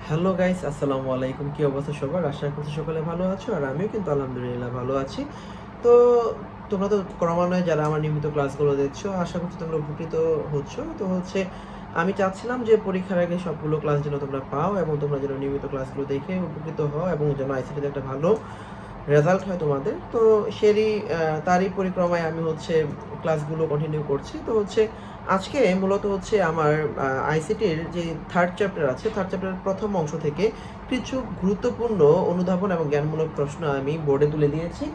Hello guys, আসসালামু আলাইকুম। কি অবস্থা সবার? আশা করছি সকলে ভালো আছো আর আমিও কিন্তু আলহামদুলিল্লাহ ভালো আছি। তো তোমরা তো ক্রমান্বয়ে যারা আমার নিয়মিত ক্লাসগুলো দেখছো, আশা করছি তোমরা উপকৃত হচ্ছ। তো আমি চাচ্ছিলাম যে পরীক্ষার আগে সবগুলো ক্লাস যেন তোমরা পাও এবং তোমরা যেন নিয়মিত ক্লাসগুলো দেখে উপকৃত হও এবং যেন আইসিটিতে একটা ভালো রেজাল্ট হয় তোমাদের। তো তারই পরিক্রমায় আমি ক্লাসগুলো কন্টিনিউ করছি। আজকে মূলত আমার আইসিটির যে থার্ড চ্যাপ্টার আছে, থার্ড চ্যাপ্টারের প্রথম অংশ থেকে কিছু গুরুত্বপূর্ণ অনুধাবন এবং জ্ঞানমূলক প্রশ্ন আমি বোর্ডে তুলে দিয়েছি।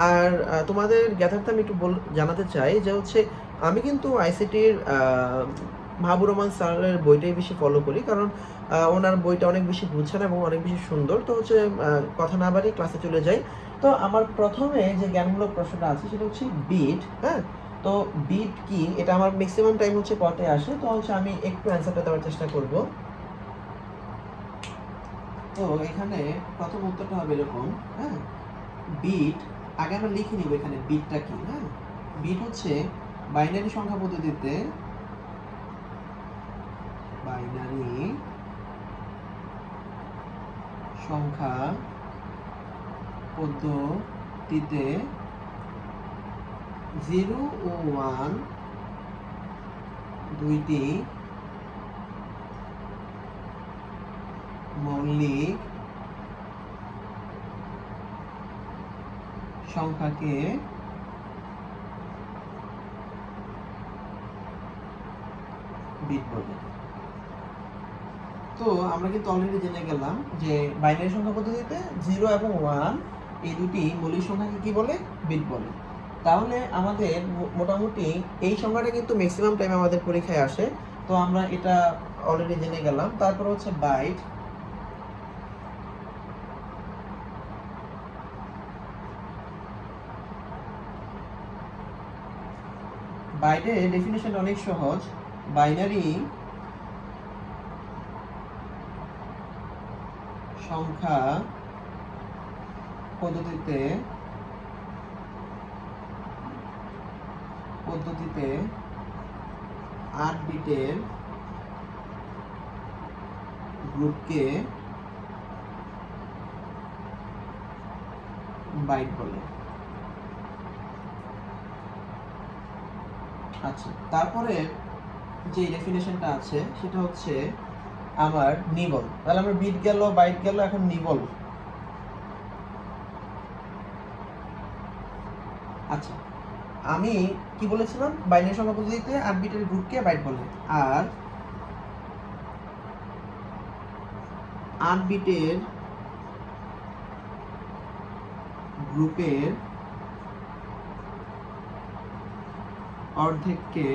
আর তোমাদের জ্ঞাতার্থে আমি একটু জানাতে চাই যে আমি কিন্তু আইসিটির মাহবুর রহমান স্যারের বইটাই বেশি ফলো করি, কারণ ওনার বইটা অনেক বেশি গুছানো এবং অনেক বেশি সুন্দর। কথা না বাড়িয়ে ক্লাসে চলে যাই। তো আমার প্রথমে যে জ্ঞানমূলক প্রশ্নটা আছে সেটা হচ্ছে বিট। হ্যাঁ, তো বিট কি, এটা আমার ম্যাক্সিমাম টাইম পথে আসে। আমি একটু অ্যান্সারটা দেওয়ার চেষ্টা করব। তো এখানে প্রথম উত্তরটা হবে এরকম। হ্যাঁ, বিট, আগে আমরা লিখে নিব এখানে বিটটা কি। হ্যাঁ, বিট হচ্ছে বাইনারি সংখ্যা পদ্ধতিতে সংখ্যা পদ্ধতিতে 0 ও 1 দুইটি মৌলিক সংখ্যাকে বিট বলে। তো আমরা কিন্তু অলরেডি জেনে গেলাম যে বাইনারি সংখ্যা পদ্ধতিতে 0 এবং 1 এই দুটি মৌলিক সংখ্যাকে কি বলে? বিট বলে। তাহলে আমাদের মোটামুটি এই সংখ্যাটা কিন্তু ম্যাক্সিমাম টাইম আমাদের পরীক্ষায় আসে। তো আমরা এটা অলরেডি জেনে গেলাম। তারপর হচ্ছে বাইট। বাইটের ডেফিনিশন অনেক সহজ। বাইনারি সংখ্যা পদ্ধতিতে 8 বিটের গ্রুপকে বাইট বলে। আচ্ছা, তারপরে যে ডেফিনেশনটা আছে সেটা হচ্ছে আমার নিবল। তাহলে আমার বিট গেল, বাইট গেল, এখন নিবল। আচ্ছা, আমি কি বলেছিলাম? বাইনারি সংখ্যা পদ্ধতিতে 8 বিটের গ্রুপকে বাইট বলে। আর 8 বিটের গ্রুপের অর্ধেককে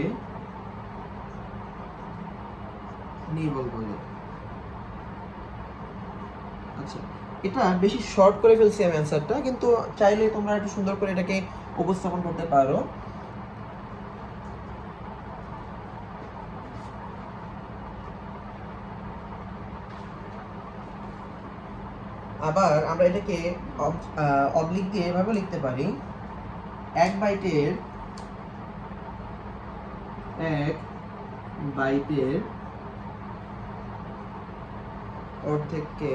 নিবল বলে। আচ্ছা, এটা বেশি শর্ট করে ফেলছি আমি অ্যান্সারটা, কিন্তু চাইলে তোমরা একটু সুন্দর করে এটাকে উপস্থাপন করতে পারো। আবার আমরা এটাকে অবলিক দিয়ে এভাবে লিখতে পারি। 1 বাইটের অর্ধেককে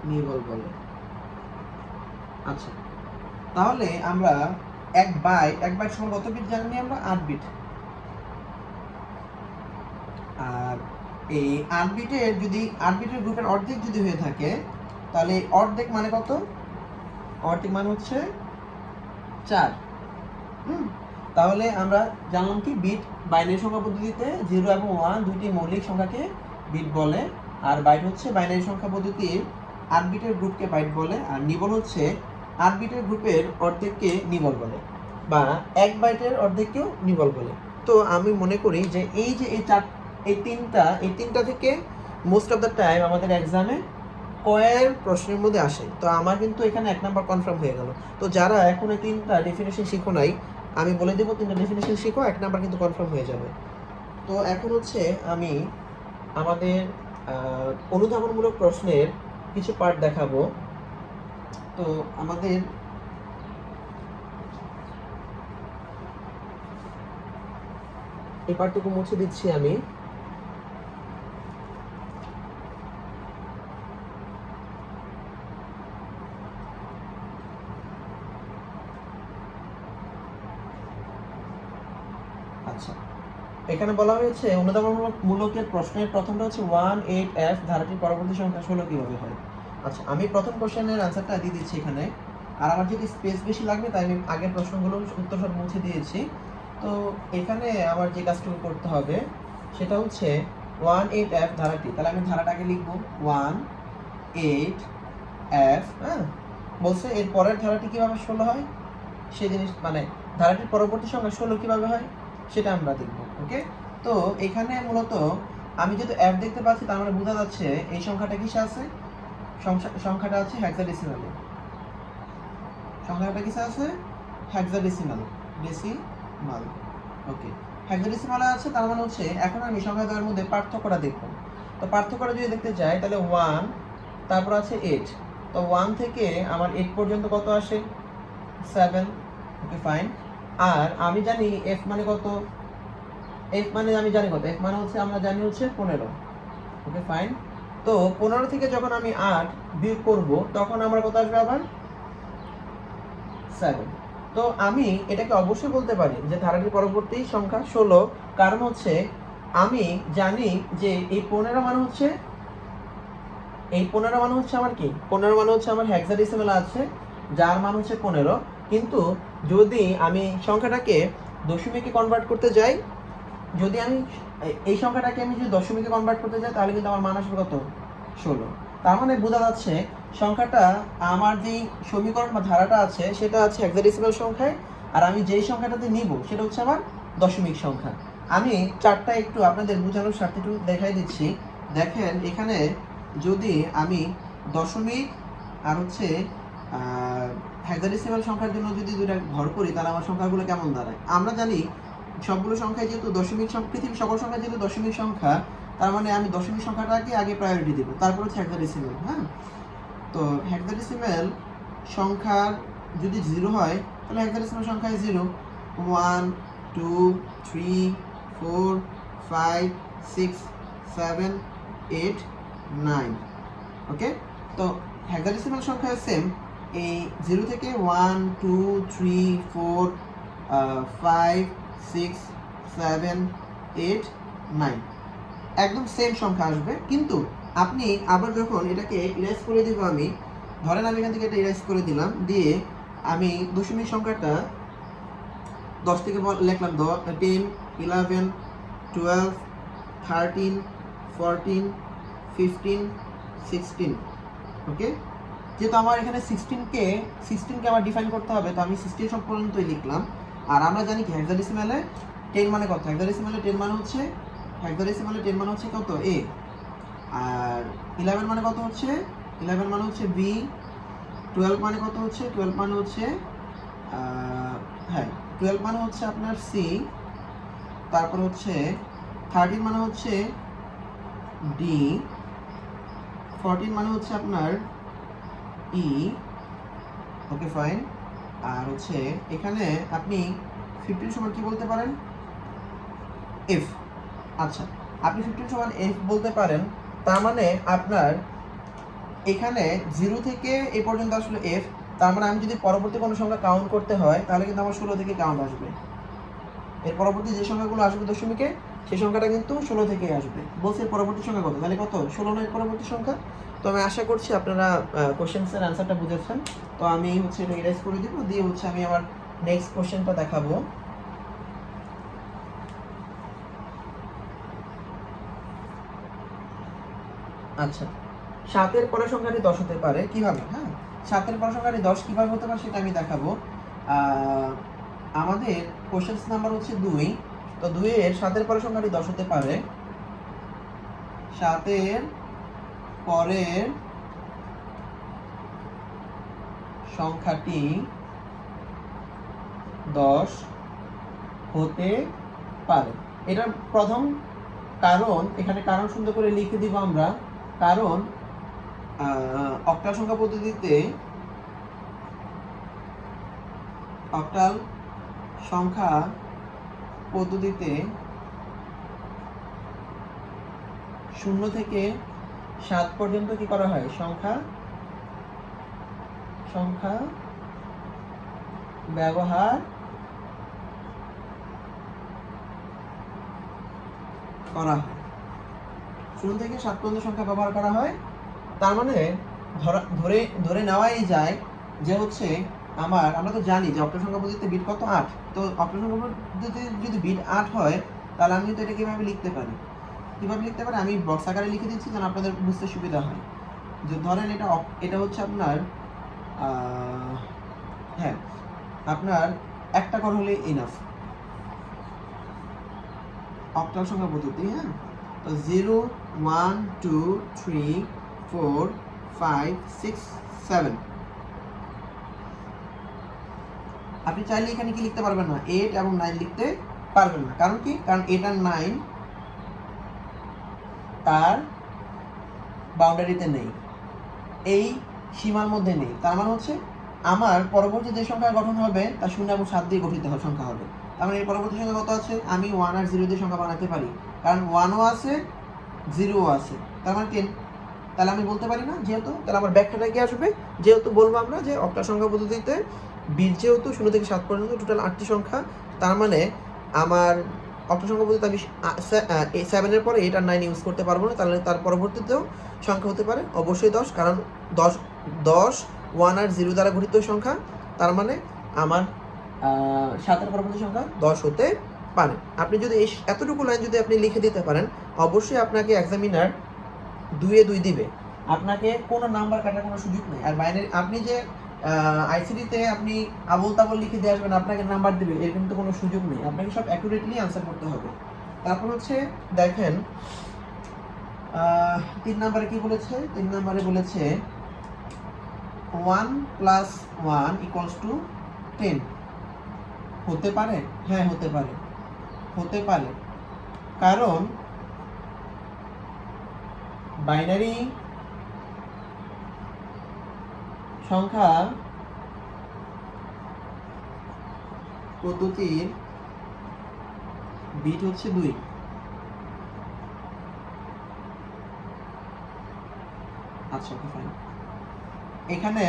নিবল বলে। আচ্ছা, তাহলে আমরা এক বাইট সমান কত বিট জানি? আমরা 8 বিট। আর এই 8 বিটের যদি 8 বিটের গ্রুপের অর্ধেক যদি হয়ে থাকে, তাহলে অর্ধেক মানে কত? অর্ধেক মানে হচ্ছে 4। তাহলে আমরা জানলাম কি বিট বাইনারি সংখ্যা পদ্ধতিতে 0 এবং 1 দুইটি মৌলিক সংখ্যাকে বিট বলে। আর বাইট হচ্ছে বাইনারি সংখ্যা পদ্ধতির 8 বিটের গ্রুপকে বাইট বলে। আর নিবল হচ্ছে 8 বিটের গ্রুপের অর্ধেককে নিবল বলে, বা 1 বাইটের অর্ধেককেও নিবল বলে। তো আমি মনে করি যে এই তিনটা থেকে মোস্ট অফ দ্য টাইম আমাদের এক্সামে কয়ের প্রশ্নের মধ্যে আসে। তো আমার কিন্তু এখানে 1 নাম্বার কনফার্ম হয়ে গেল। তো যারা এখন এই 3টা ডেফিনেশন শিখো নাই, আমি বলে দেবো 3টা ডেফিনেশন শিখো, 1 নাম্বার কিন্তু কনফার্ম হয়ে যাবে। তো এখন আমি আমাদের অনুধাবনমূলক প্রশ্নের কিছু পার্ট দেখাবো। তো আমাদের এই পার্টটুকু মুছে দিচ্ছি আমি। এখানে বলা হয়েছে অনুধাবনমূলকের প্রশ্নের প্রথমটা হচ্ছে 18F ধারাটির পরবর্তী সংখ্যা 16 কিভাবে হয়। আচ্ছা, আমি প্রথম কোশ্চেনের অ্যান্সারটা দিয়ে দিচ্ছি এখানে। আর আমার যদি স্পেস বেশি লাগবে তাই আমি আগের প্রশ্নগুলো উত্তর সব মুছে দিয়েছি। তো এখানে আমার যে কাজটুকু করতে হবে সেটা হচ্ছে 18F ধারাটি, তাহলে আমি ধারাটাকে লিখব 18F। হ্যাঁ, বলছে এর পরের ধারাটি কিভাবে 16 হয় সেই জিনিস, মানে ধারাটির পরবর্তী সংখ্যা 16 কিভাবে হয় সেটা আমরা দেখব। ওকে, তো এখানে মূলত আমি যেহেতু F দেখতে পাচ্ছি তার মানে বোঝা যাচ্ছে এই সংখ্যাটা কিসে আছে, সংখ্যাটা আছে হেক্সাডেসিমালে। সংখ্যাটা কিসে আছে? Hexadecimal, decimal. ওকে, হেক্সাডেসিমালে আছে, তার মানে হচ্ছে এখন আমি সংখ্যা দ্বয়ের মধ্যে পার্থক্যটা দেখব। তো পার্থক্যটা যদি দেখতে যাই তাহলে 1, তারপর আছে 8। তো 1 থেকে আমার 8 পর্যন্ত কত আসে? 7। Okay fine. আর আমি জানি F মানে কত? F মানে আমি জানি কত? F মানে হচ্ছে আমরা জানি হচ্ছে 15। Okay fine. তো 15 থেকে যখন আমি 8 বিয়োগ করব তখন আমার কত আসবে? আবার 7। তো আমি এটাকে অবশ্যই বলতে পারি যে ধারাটির পরবর্তী সংখ্যা 16, কারণ হচ্ছে আমি জানি যে এই 15 মানে হচ্ছে আমার কি? 15 মানে হচ্ছে আমার হেক্সাডেসিমাল আছে, যার মান হচ্ছে 15। কিন্তু যদি আমি সংখ্যাটাকে দশমিকে কনভার্ট করতে যাই, যদি আমি এই সংখ্যাটাকে আমি যদি দশমিকে কনভার্ট করতে যাই তাহলে কিন্তু আমার মান আসবে কত? 16। তার মানে বোঝা যাচ্ছে সংখ্যাটা, আমার যেই সমীকরণ বা ধারাটা আছে সেটা আছে হেক্সাডেসিমাল সংখ্যায়, আর আমি যেই সংখ্যাটাতে নিব সেটা হচ্ছে আমার দশমিক সংখ্যা। আমি চারটা একটু আপনাদের বোঝানোর স্বার্থে একটু দেখাই দিচ্ছি। দেখেন এখানে যদি আমি দশমিক আর হচ্ছে হেক্সাডেসিমাল সংখ্যার জন্য যদি দুইটা ঘর করি তাহলে আমার সংখ্যাগুলো কেমন দাঁড়ায়। আমরা জানি সবগুলো সংখ্যায় যেহেতু দশমিক সংখ্যা, পৃথিবীর সকল সংখ্যা যেহেতু দশমিক সংখ্যা, তার মানে আমি দশমিক সংখ্যাটাকে আগে প্রায়োরিটি দেব, তারপর হচ্ছে হেক্সাডেসিমাল। হ্যাঁ, তো হেক্সাডেসিমাল সংখ্যার যদি 0 হয় তাহলে হেক্সাডেসিমাল সংখ্যায় 0, 1, 2, 3, 4, 5, 6, 7, 8, 9। ওকে, তো হেক্সাডেসিমাল সংখ্যা সেম, এই 0 থেকে 1, 2, 3, 4, 5, 6, 7, 8, 9 একদম সেম সংখ্যা আসবে। কিন্তু আপনি আবার যখন এটাকে ইরেজ করে দিব, আমি ধরেন আমি এখান থেকে এটা ইরেজ করে দিলাম, দিয়ে আমি দশমিক সংখ্যাটা 10 থেকে লিখলাম 10, 11, 12, 13, 14, 15, 16। ওকে, যেহেতু আমার এখানে 16কে আমার ডিফাইন করতে হবে, তো আমি 16 সব পর্যন্তই লিখলাম। আর আমরা জানি কি হেক্সাডেসিমালে 10 মানে কত? হেক্সাডেসিমালে 10 মানে হচ্ছে কত? A। আর 11 মানে কত হচ্ছে? 11 মানে হচ্ছে B। 12 মানে কত হচ্ছে? 12 মানে হচ্ছে হ্যাঁ 12 মানে হচ্ছে আপনার C। তারপর হচ্ছে 13 মানে হচ্ছে D। 14 মানে হচ্ছে আপনার E। Okay fine. আর হচ্ছে এখানে আপনি 15 সমান কি বলতে পারেন? F। আচ্ছা, আপনি 15 সমান F বলতে পারেন, তার মানে আপনার এখানে 0 থেকে এ পর্যন্ত আসলে F, তার মানে আমি যদি পরবর্তী কোনো সংখ্যা কাউন্ট করতে হয় তাহলে কিন্তু আমার 16 থেকে কাউন্ট আসবে। এর পরবর্তী যে সংখ্যাগুলো আসবে দশমিকে, সেই সংখ্যাটা কিন্তু 16 থেকেই আসবে। বলছি এর পরবর্তী সংখ্যা কত? তাহলে কত? 16 নয় পরবর্তী সংখ্যা। তো আমি আশা করছি আপনারা কোশ্চেন্সের অ্যান্সারটা বুঝেছেন। তো আমি হচ্ছে এটা ইরেজ করে দিব, দিয়ে হচ্ছে আমি আমার নেক্সট কোশ্চেনটা দেখাবো। আচ্ছা, 7-এর পরের সংখ্যাটি 10 হতে পারে কিভাবে? হ্যাঁ, 7-এর পরের সংখ্যাটি 10 কিভাবে হতে পারে সেটা আমি দেখাবো। আমাদের কোশ্চেন নাম্বার হচ্ছে 2। তো 2-এর 7-এর পরের সংখ্যাটি 10 হতে পারে। 7-এর পরের সংখ্যাটি 10 হতে পারে। এটার প্রথম কারণ, এখানে কারণ সুন্দর করে লিখে দিব আমরা। কারণ অক্টাল সংখ্যা পদ্ধতিতে শূন্য থেকে 7 পর্যন্ত কি করা হয়? সংখ্যা ব্যবহার করা হয়, 0 থেকে 7 পর্যন্ত সংখ্যা ব্যবহার করা হয়। তার মানে ধরে নেওয়াই যায় যে হচ্ছে আমরা তো জানি যে অক্টাল সংখ্যা পদ্ধতিতে বিট কত 8। তো অক্টাল সংখ্যা পদ্ধতিতে যদি বিট 8 হয় তাহলে আমি তো এটা কিভাবে লিখতে পারি, আমি বক্স আকারে লিখে দিচ্ছি যেন আপনাদের বুঝতে সুবিধা হয়। যে ধরেন এটা হচ্ছে আপনার হ্যাঁ আপনার একটা ঘর হলে ইনাফ অক্টাল সংখ্যা পদ্ধতি। হ্যাঁ, তো 0 1 2 3 4 5 6 7। আপনি চাইলে এখানে কি লিখতে পারবেন না, 8 এবং 9 লিখতে পারবেন না। কারণ কি? কারণ 8 আর 9 তার বাউন্ডারিতে নেই, এই সীমার মধ্যে নেই। তার মানে হচ্ছে আমার পরবর্তী যে সংখ্যা গঠন হবে তা 0 এবং 7 দিয়ে গঠিত সংখ্যা হবে। তার মানে এর পরবর্তী সংখ্যা কত আছে? আমি 1 আর 0 দিয়ে সংখ্যা বানাতে পারি, কারণ 1ও আছে 0ও আছে, তার মানে 10। তাহলে আমি বলতে পারি না যেহেতু, তাহলে আমার ব্যাখ্যাটা কি আসবে? যেহেতু বলবো আমরা যে অক্টাল সংখ্যা পদ্ধতিতে বিট যেহেতু 0 থেকে 7 পর্যন্ত টোটাল 8টি সংখ্যা, তার মানে আমার অক্টাল সংখ্যা পদ্ধতিতে আমি 7 এর পরে 8 আর 9 ইউজ করতে পারবো না। তাহলে তার পরবর্তীতেও সংখ্যা হতে পারে অবশ্যই 10, কারণ 10 1 আর 0 দ্বারা গঠিত সংখ্যা। তার মানে আমার 7 এর পরবর্তী সংখ্যা 10 হতে পারে। আপনি যদি এতটুকু লাইন যদি আপনি লিখে দিতে পারেন, অবশ্যই আপনাকে এক্সামিনার 2 এ 2 দিবে, আপনাকে কোনো নাম্বার কাটার কোনো সুযোগ নেই। আর বাইনারি আপনি যে আইসিটিতে আপনি আবল তাবল লিখে দিয়ে আসবেন আপনাকে নাম্বার দিবে, এর কিন্তু কোনো সুযোগ নেই। আপনাকে সব অ্যাকুরেটলি আনসার করতে হবে। তারপর হচ্ছে দেখেন 3 নম্বরে কি বলেছে? 3 নম্বরে বলেছে 1 + 1 = 10 হতে পারে। হ্যাঁ, হতে পারে, কারণ বাইনারি সংখ্যা পদ্ধতির বিট হচ্ছে 2। আচ্ছা, ওকে, ফাইন। এখানে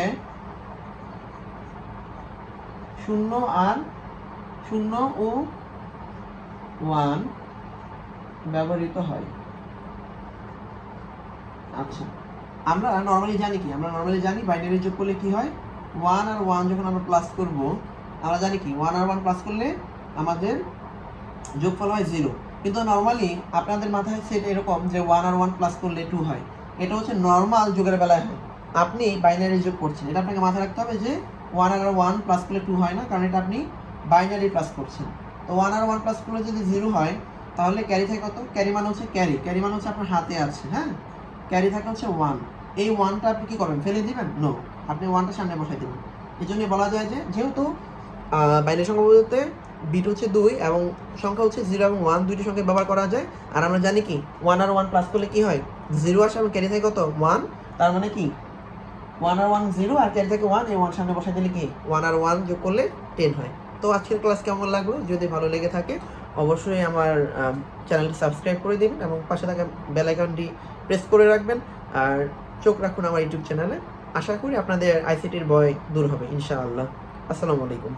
0 ও 1 ব্যবহৃত হয়। আচ্ছা, আমরা নরমালি জানি বাইনারি যোগ করলে কি হয়? 1 আর 1 যখন আমরা প্লাস করব, আমরা জানি কি 1 আর 1 প্লাস করলে আমাদের যোগফল হয় 0। কিন্তু নরমালি আপনাদের মাথায় সেট এরকম যে 1 আর 1 প্লাস করলে 2 হয়। এটা হচ্ছে নরমাল যোগের বেলায় হয়। আপনি বাইনারি যোগ করছেন, এটা আপনাকে মাথায় রাখতে হবে যে 1 আর 1 প্লাস করলে 2 হয় না, কারণ এটা আপনি বাইনারি প্লাস করছেন। তো 1 আর 1 প্লাস করলে যদি 0 হয় তাহলে ক্যারি থাকে কত? ক্যারি মানে হচ্ছে ক্যারি মানে হচ্ছে আপনার হাতে আছে। হ্যাঁ, ক্যারি থাকে হচ্ছে 1। এই 1টা আপনি কি করবেন? ফেলে দিবেন? নো, আপনি 1টা সামনে বসাই দিবেন। এই জন্যই বলা যায় যে যেহেতু বাইনারি সংখ্যা পদ্ধতিতে বিট হচ্ছে 2 এবং সংখ্যা হচ্ছে 0 এবং 1 দুইটি সংখ্যা ব্যবহার করা যায়। আর আমরা জানি কি 1 আর 1 প্লাস করলে কি হয়? 0 আসে এবং ক্যারি থাকে কত? 1। তার মানে কি 1 আর 1 0 আর ক্যারি থাকে 1, এই 1 সামনে বসাই দিলে কি 1 আর 1 যোগ করলে 10 হয়। তো আজকের ক্লাস কেমন লাগলো? যদি ভালো লেগে থাকে অবশ্যই আমার চ্যানেলটি সাবস্ক্রাইব করে দিবেন এবং পাশে থাকা বেল আইকনটি প্রেস করে রাখবেন। আর চোখ রাখুন আমার ইউটিউব চ্যানেলে। আশা করি আপনাদের আইসিটির ভয় দূর হবে ইনশাআল্লাহ। আসসালামু আলাইকুম।